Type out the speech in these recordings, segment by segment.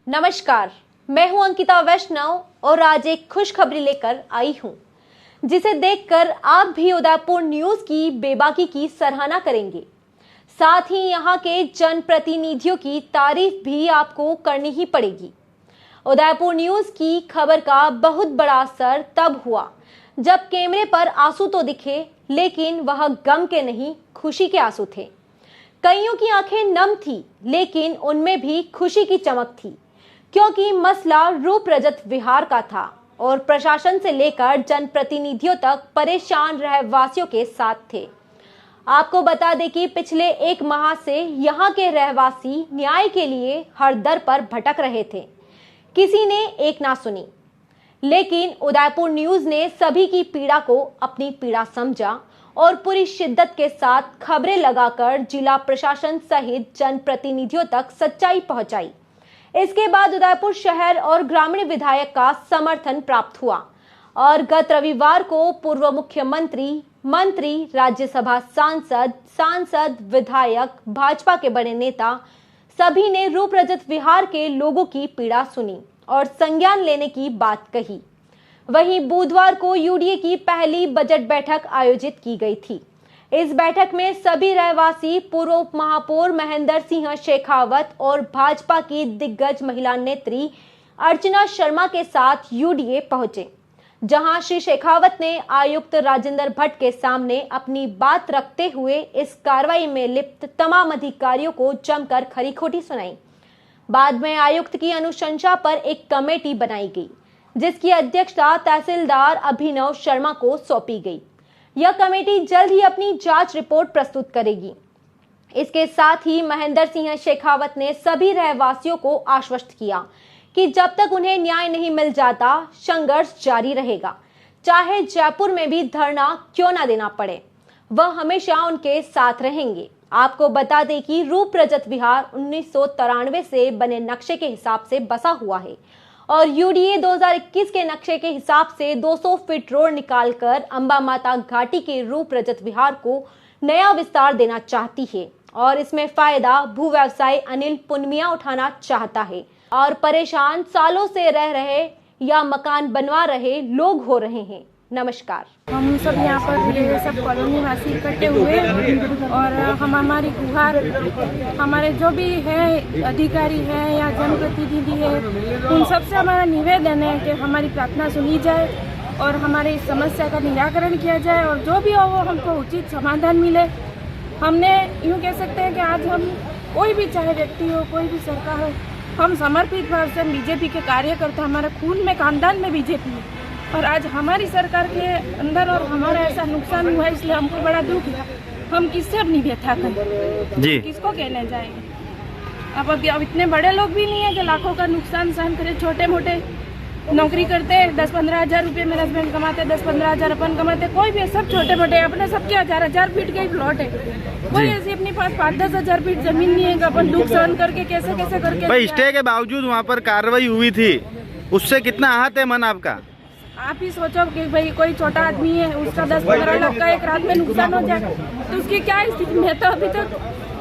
नमस्कार, मैं हूं अंकिता वैष्णव और आज एक खुशखबरी लेकर आई हूं, जिसे देखकर आप भी उदयपुर न्यूज की बेबाकी की सराहना करेंगे। साथ ही यहां के जनप्रतिनिधियों की तारीफ भी आपको करनी ही पड़ेगी। उदयपुर न्यूज की खबर का बहुत बड़ा असर तब हुआ जब कैमरे पर आंसू तो दिखे, लेकिन वह गम के नहीं, खुशी के आंसू थे। कईयों की आंखें नम थी, लेकिन उनमें भी खुशी की चमक थी, क्योंकि मसला रूप रजत विहार का था और प्रशासन से लेकर जनप्रतिनिधियों तक परेशान रहवासियों के साथ थे। आपको बता दें कि पिछले एक माह से यहाँ के रहवासी न्याय के लिए हर दर पर भटक रहे थे। किसी ने एक ना सुनी, लेकिन उदयपुर न्यूज ने सभी की पीड़ा को अपनी पीड़ा समझा और पूरी शिद्दत के साथ खबरें लगाकर जिला प्रशासन सहित जनप्रतिनिधियों तक सच्चाई पहुंचाई। इसके बाद उदयपुर शहर और ग्रामीण विधायक का समर्थन प्राप्त हुआ और गत रविवार को पूर्व मुख्यमंत्री, मंत्री, राज्यसभा सांसद, विधायक, भाजपा के बड़े नेता सभी ने रूप रजत विहार के लोगों की पीड़ा सुनी और संज्ञान लेने की बात कही। वहीं बुधवार को यूडीए की पहली बजट बैठक आयोजित की गई थी। इस बैठक में सभी रहवासी पूर्व उप महापौर महेंद्र सिंह शेखावत और भाजपा की दिग्गज महिला नेत्री अर्चना शर्मा के साथ यूडीए पहुंचे, जहां श्री शेखावत ने आयुक्त राजेंद्र भट्ट के सामने अपनी बात रखते हुए इस कार्रवाई में लिप्त तमाम अधिकारियों को जमकर खरी खोटी सुनाई। बाद में आयुक्त की अनुशंसा पर एक कमेटी बनाई गई, जिसकी अध्यक्षता तहसीलदार अभिनव शर्मा को सौंपी गई। यह कमेटी जल्द ही अपनी जांच रिपोर्ट प्रस्तुत करेगी। इसके साथ ही महेंद्र सिंह शेखावत ने सभी रहवासियों को आश्वस्त किया कि जब तक उन्हें न्याय नहीं मिल जाता, संघर्ष जारी रहेगा, चाहे जयपुर में भी धरना क्यों ना देना पड़े। वह हमेशा उनके साथ रहेंगे। आपको बता दें कि रूप रजत विहार 1993 से बने नक्शे के हिसाब से बसा हुआ है और यूडीए 2021 के नक्शे के हिसाब से 200 फीट रोड निकालकर अंबा माता घाटी के रूप रजत विहार को नया विस्तार देना चाहती है और इसमें फायदा भू व्यवसायी अनिल पुनमिया उठाना चाहता है और परेशान सालों से रह रहे या मकान बनवा रहे लोग हो रहे हैं। नमस्कार। हम सब यहाँ पर ये सब कॉलोनी वासी इकट्ठे हुए और हम हमारी गुहार हमारे जो भी है अधिकारी है या जनप्रतिनिधि है, उन सबसे हमारा निवेदन है कि हमारी प्रार्थना सुनी जाए और हमारे इस समस्या का निराकरण किया जाए और जो भी हो वो हमको उचित समाधान मिले। हमने यूँ कह सकते हैं कि आज हम कोई भी, चाहे व्यक्ति हो, कोई भी सरकार हो, हम समर्पित भाव से बीजेपी के कार्यकर्ता, हमारे खून में, खानदान में बीजेपी है और आज हमारी सरकार के अंदर और हमारा ऐसा नुकसान हुआ है, इसलिए हमको बड़ा दुख है। हम किससे अपनी व्यथा करें जी, किसको कहने जाएंगे। अब इतने बड़े लोग भी नहीं है कि लाखों का नुकसान सहन करें। छोटे मोटे नौकरी करते हैं, 10-15 हज़ार रुपये मेरे हस्बैंड कमाते, 10-15 हज़ार अपन कमाते, कोई भी सब छोटे मोटे अपने सबके 1000 फीट के ही प्लॉट है। कोई ऐसी अपने पास 5-10 हज़ार फीट जमीन नहीं है कि अपन दुख सहन करके कैसे करके। भाई स्टे के बावजूद वहाँ पर कार्रवाई हुई थी, उससे कितना आहत है मन आपका? आप ही सोचो कि भाई कोई छोटा आदमी है, उसका 10-15 लाख का एक रात में नुकसान हो जाए तो उसकी क्या स्थिति। मैं तो अभी तक,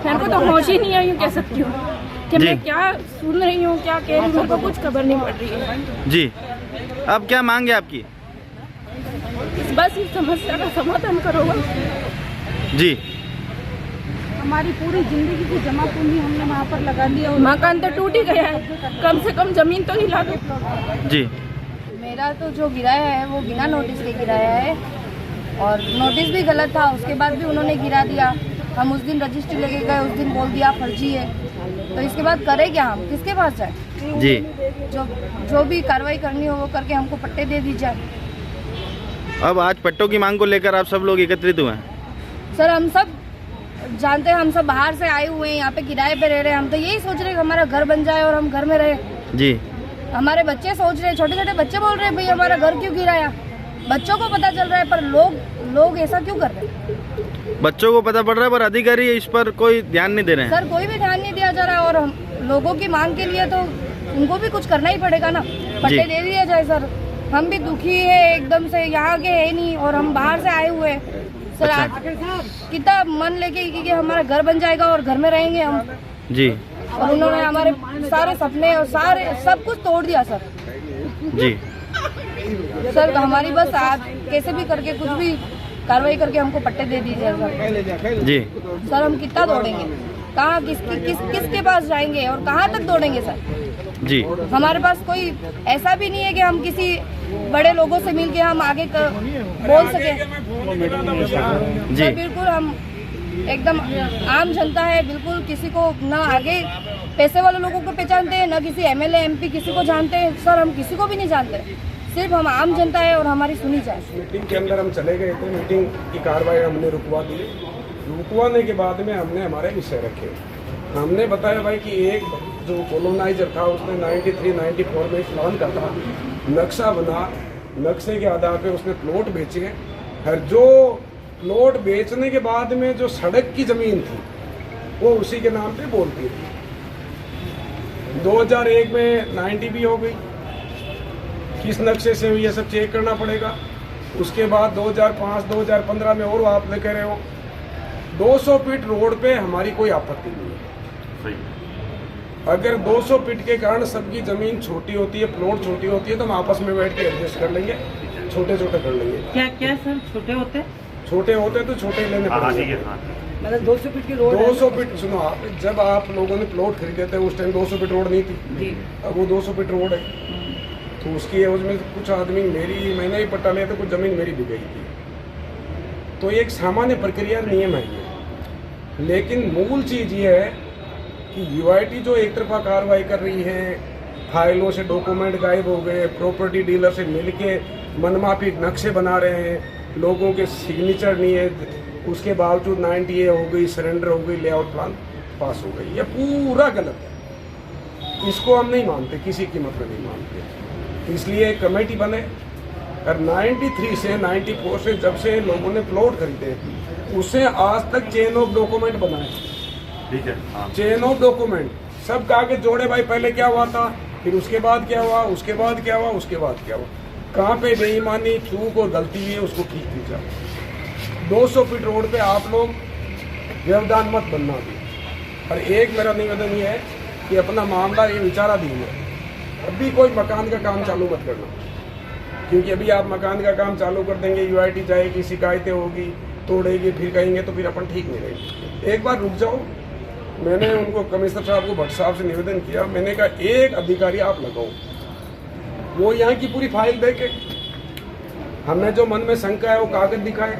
मेरे को तो होश ही नहीं है, यूँ कह सकती हूँ कि मैं क्या सुन रही हूँ, क्या कह रही हूँ, मेरे को कुछ खबर नहीं पड़ रही है जी। अब क्या मांग है आपकी? बस इस समस्या का समाधान करो जी। हमारी पूरी जिंदगी की जमा पूंजी हमने वहाँ पर लगा दी और मकान तो टूट ही गया है, कम से कम जमीन तो हिला दो जी। मेरा तो जो गिराया है वो बिना नोटिस के गिराया है और नोटिस भी गलत था, उसके बाद भी उन्होंने गिरा दिया। हम उस दिन रजिस्ट्री लेके गए, उस दिन बोल दिया फर्जी है, तो इसके बाद करें क्या, हम किसके पास जाए जी? जो भी कार्रवाई करनी हो वो करके हमको पट्टे दे दीजिए। अब आज पट्टों की मांग को लेकर आप सब लोग एकत्रित हुए हैं? सर हम सब जानते हैं, हम सब बाहर से आए हुए हैं, यहाँ पे किराए पे रह रहे हैं। हम तो यही सोच रहे हैं कि हमारा घर बन जाए और हम घर में रहे जी। हमारे बच्चे सोच रहे हैं, छोटे छोटे बच्चे बोल रहे हैं भाई हमारा घर क्यों गिराया। बच्चों को पता चल रहा है पर लोग ऐसा क्यों कर रहे हैं? बच्चों को पता पड़ रहा है पर अधिकारी इस पर कोई ध्यान नहीं दे रहे हैं। सर कोई भी ध्यान नहीं दिया जा रहा है और हम लोगों की मांग के लिए तो उनको भी कुछ करना ही पड़ेगा ना, पट्टे दे दिया जाए। सर हम भी दुखी है एकदम से, यहाँ के है नहीं और हम बाहर से आए हुए सर। अच्छा। आज कितना मन लेके कि हमारा घर बन जाएगा और घर में रहेंगे हम जी। और उन्होंने हमारे सारे सपने और सारे सब कुछ तोड़ दिया सर। जी सर हमारी बस आज कैसे भी करके कुछ भी कार्रवाई करके हमको पट्टे दे दीजिए सर। जी सर हम कितना दौड़ेंगे, कहाँ किसके पास जाएंगे और कहाँ तक दौड़ेंगे सर। जी हमारे पास कोई ऐसा भी नहीं है कि हम किसी बड़े लोगों से मिलके हम आगे बोल सके। जी सर बिल्कुल हम एकदम आम जनता है, बिल्कुल किसी को ना आगे पैसे वाले लोगों को पहचानते हैं, ना किसी एमएलए एमपी किसी को जानते हैं सर। हम किसी को भी नहीं जानते, सिर्फ हम आम जनता है और हमारी सुनी जाए। मीटिंग के अंदर हम चले गए थे, मीटिंग की कार्रवाई हमने रुकवा दी। रुकवाने के बाद में हमने हमारे विषय रखे। हमने बताया भाई कि एक जो कॉलोनाइजर था उसने 93-94 में प्लान का था, नक्शा बना, नक्शे के आधार पे उसने प्लॉट बेचे। हर जो प्लॉट बेचने के बाद में जो सड़क की जमीन थी वो उसी के नाम पे बोलती थी। 2001 में 90 भी हो गई, किस नक्शे से हुई ये सब चेक करना पड़ेगा। उसके बाद 2005-2015 में और आप कह रहे हो 200 फीट रोड पे हमारी कोई आपत्ति नहीं है। अगर 200 फीट के कारण सबकी जमीन छोटी होती है, प्लॉट छोटी होती है, तो हम आपस में बैठ के एडजस्ट कर लेंगे, छोटे छोटे कर लेंगे। क्या सर छोटे होते तो छोटे ही लेने पड़ेंगे। मतलब 200 फीट की रोड 200 फीट सुनो आप, जब आप लोगों ने प्लॉट खरीदे थे उस टाइम 200 फीट रोड नहीं थी जी। अब वो 200 फीट रोड है। तो उसकी एवज में कुछ आदमी मैंने ही पट्टा लिया तो कुछ जमीन मेरी भी गई थी। तो ये एक सामान्य प्रक्रिया नियम है ये। लेकिन मूल चीज ये है कि यूआईटी जो एक तरफा कार्रवाई कर रही है, फाइलों से डॉक्यूमेंट गायब हो गए, प्रॉपर्टी डीलर से मिलके मनमाफी नक्शे बना रहे हैं, लोगों के सिग्नेचर नहीं है, उसके बावजूद 90A हो गई, सरेंडर हो गई, लेआउट प्लान पास हो गई। ये पूरा गलत है, इसको हम नहीं मानते, किसी कीमत में नहीं मानते। इसलिए कमेटी बने और 93 से 94 से जब से लोगों ने प्लॉट खरीदे उससे आज तक चेन ऑफ डॉक्यूमेंट बनाए। ठीक है हाँ। चेन ऑफ डॉक्यूमेंट सब कागज जोड़े भाई, पहले क्या हुआ था, फिर उसके बाद क्या हुआ, उसके बाद क्या हुआ, उसके बाद क्या हुआ, कहाँ पे बेईमानी चूक और गलती हुई है उसको ठीक की जाए। 200 फीट रोड पे आप लोग व्यवधान मत बनना भी। और एक मेरा निवेदन ये है कि अपना मामला ये विचाराधीन है, अभी कोई मकान का काम चालू मत करना, क्योंकि अभी आप मकान का काम चालू कर देंगे, यूआईटी जाएगी, शिकायतें होगी, तोड़ेगी, फिर कहेंगे तो फिर अपन ठीक नहीं रहेंगे। एक बार रुक जाओ। मैंने उनको कमिश्नर साहब को भट्ट साहब से निवेदन किया, मैंने कहा एक अधिकारी आप लगाओ, वो यहाँ की पूरी फाइल देखे, हमें जो मन में शंका है वो कागज दिखाए,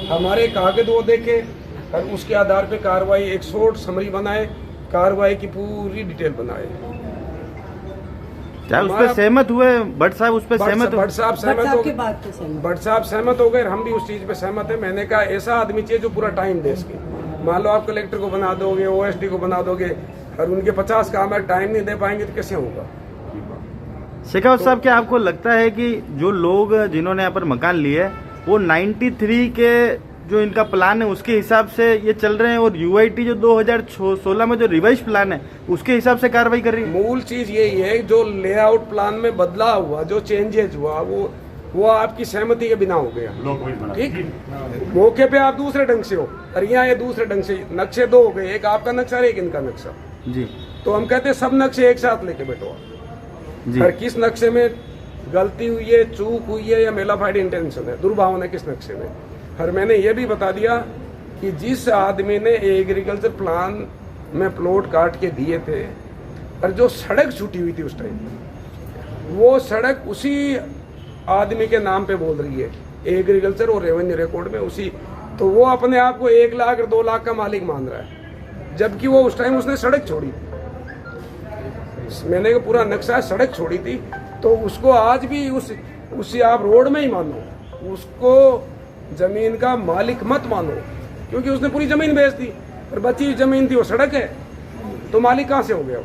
हमारे कागज वो देखे और उसके आधार पे कार्रवाई एक शॉर्ट समरी बनाए, कार्रवाई की पूरी डिटेल बनाए। क्या उस पर सहमत हुए भट्ट साहब? उस पर सहमत भट्ट साहब सहमत हो गए, भट्ट साहब सहमत हो गए, हम भी उस चीज पे सहमत है। मैंने कहा ऐसा आदमी चाहिए जो पूरा टाइम दे सके। मान लो आप कलेक्टर को बना दोगे, ओएसडी को बना दोगे और उनके 50 काम है, टाइम नहीं दे पाएंगे तो कैसे होगा। शेखावत साहब, क्या आपको लगता है कि जो लोग जिन्होंने यहाँ पर मकान लिए वो 93 के जो इनका प्लान है उसके हिसाब से ये चल रहे हैं और यूआईटी जो 2016 में जो रिवाइज प्लान है उसके हिसाब से कार्रवाई कर रही है? मूल चीज यही है, जो लेआउट प्लान में बदलाव हुआ, जो चेंजेज हुआ, वो आपकी सहमति के बिना हो गया। ठीक, मौके पे आप दूसरे ढंग से हो और यहाँ ये दूसरे ढंग से, नक्शे दो हो गए, एक आपका नक्शा और एक इनका नक्शा जी। तो हम कहते हैं सब नक्शे एक साथ लेके बैठो जी। और किस नक्शे में गलती हुई है, चूक हुई है या मेलाफाइड इंटेंशन है, दुर्भावना है किस नक्शे में। और मैंने ये भी बता दिया कि जिस आदमी ने एग्रीकल्चर प्लान में प्लॉट काट के दिए थे और जो सड़क छूटी हुई थी उस टाइम, वो सड़क उसी आदमी के नाम पे बोल रही है एग्रीकल्चर और रेवेन्यू रिकॉर्ड में उसी, तो वो अपने आप को 1 लाख और 2 लाख का मालिक मान रहा है, जबकि वो उस टाइम उसने सड़क छोड़ी थी। मैंने पूरा नक्शा सड़क छोड़ी थी, तो उसको आज भी उसी आप रोड में ही मानो, उसको जमीन का मालिक मत मानो, क्योंकि उसने पूरी जमीन बेच दी और बची हुई जमीन थी वो सड़क है, तो मालिक कहाँ से हो गया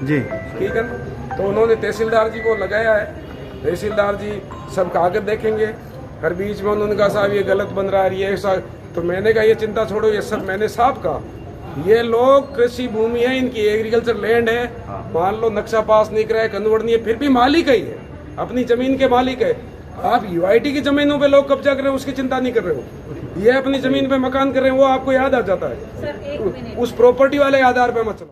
जी। ठीक है ना। तो उन्होंने तहसीलदार जी को लगाया है, तहसीलदार जी सब कागज देखेंगे। हर बीच में उन्होंने कहा साहब ये गलत बन रहा है, ये तो मैंने कहा ये चिंता छोड़ो, ये सब मैंने साफ कहा, ये लोग कृषि भूमि है, इनकी एग्रीकल्चर लैंड है, मान लो नक्शा पास नहीं कराया, कन्वर्ट नहीं है, फिर भी मालिक ही है, अपनी जमीन के मालिक है। आप यूआईटी की जमीनों पे लोग कब्जा कर रहे हो, उसकी चिंता नहीं कर रहे हो, ये अपनी जमीन पे मकान कर रहे हैं, वो आपको याद आ जाता है, उस प्रॉपर्टी वाले आधार पे मत चलो।